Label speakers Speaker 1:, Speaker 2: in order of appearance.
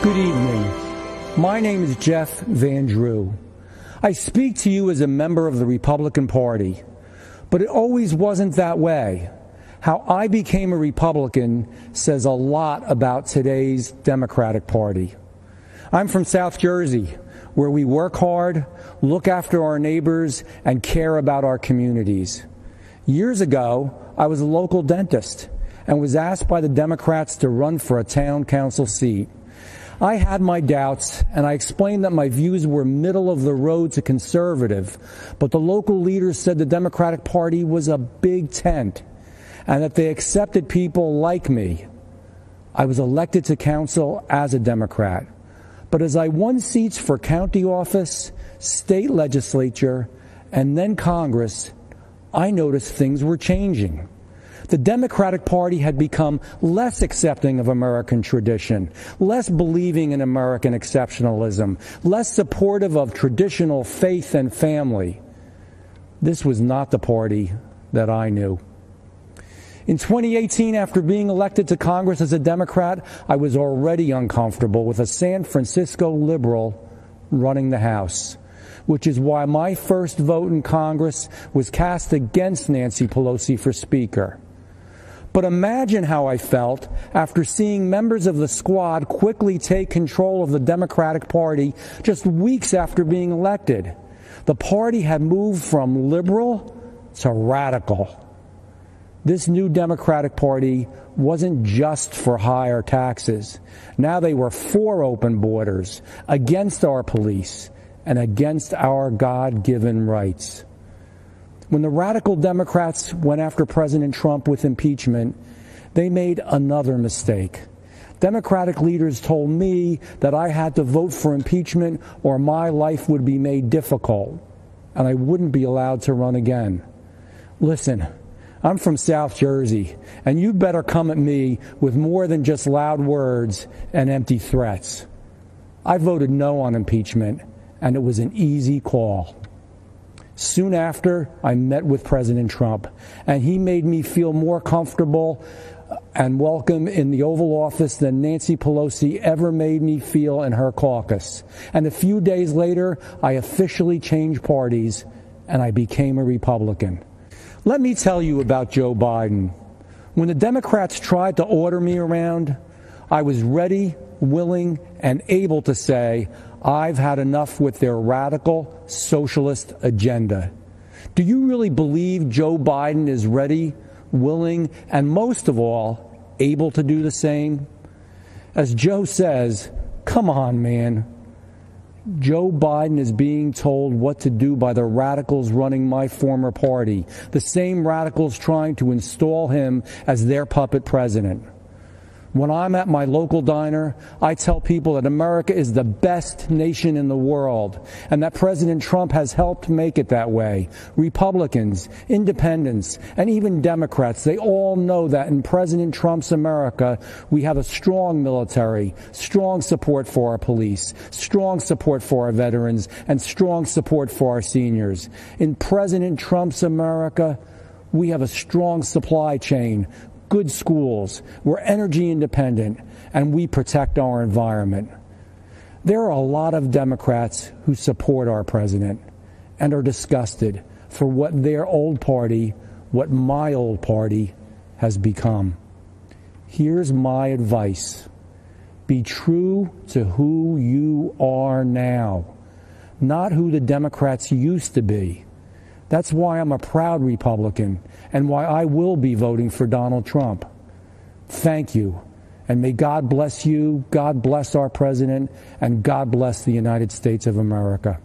Speaker 1: Good evening. My name is Jeff Van Drew. I speak to you as a member of the Republican Party, but it always wasn't that way. How I became a Republican says a lot about today's Democratic Party. I'm from South Jersey, where we work hard, look after our neighbors, and care about our communities. Years ago, I was a local dentist and was asked by the Democrats to run for a town council seat. I had my doubts, and I explained that my views were middle of the road to conservative, but the local leaders said the Democratic Party was a big tent and that they accepted people like me. I was elected to council as a Democrat, but as I won seats for county office, state legislature, and then Congress, I noticed things were changing. The Democratic Party had become less accepting of American tradition, less believing in American exceptionalism, less supportive of traditional faith and family. This was not the party that I knew. In 2018, after being elected to Congress as a Democrat, I was already uncomfortable with a San Francisco liberal running the House, which is why my first vote in Congress was cast against Nancy Pelosi for Speaker. But imagine how I felt after seeing members of the squad quickly take control of the Democratic Party just weeks after being elected. The party had moved from liberal to radical. This new Democratic Party wasn't just for higher taxes. Now they were for open borders, against our police, and against our God-given rights. When the radical Democrats went after President Trump with impeachment, they made another mistake. Democratic leaders told me that I had to vote for impeachment or my life would be made difficult, and I wouldn't be allowed to run again. Listen, I'm from South Jersey, and you'd better come at me with more than just loud words and empty threats. I voted no on impeachment, and it was an easy call. Soon after, I met with President Trump, and he made me feel more comfortable and welcome in the Oval Office than Nancy Pelosi ever made me feel in her caucus. And a few days later, I officially changed parties, and I became a Republican. Let me tell you about Joe Biden. When the Democrats tried to order me around, I was ready, willing, and able to say, I've had enough with their radical socialist agenda. Do you really believe Joe Biden is ready, willing, and most of all, able to do the same? As Joe says, come on, man. Joe Biden is being told what to do by the radicals running my former party, the same radicals trying to install him as their puppet president. When I'm at my local diner, I tell people that America is the best nation in the world and that President Trump has helped make it that way. Republicans, independents, and even Democrats, they all know that in President Trump's America, we have a strong military, strong support for our police, strong support for our veterans, and strong support for our seniors. In President Trump's America, we have a strong supply chain, good schools, we're energy independent, and we protect our environment. There are a lot of Democrats who support our president and are disgusted for what their old party, what my old party, has become. Here's my advice. Be true to who you are now, not who the Democrats used to be. That's why I'm a proud Republican and why I will be voting for Donald Trump. Thank you. And may God bless you, God bless our president, and God bless the United States of America.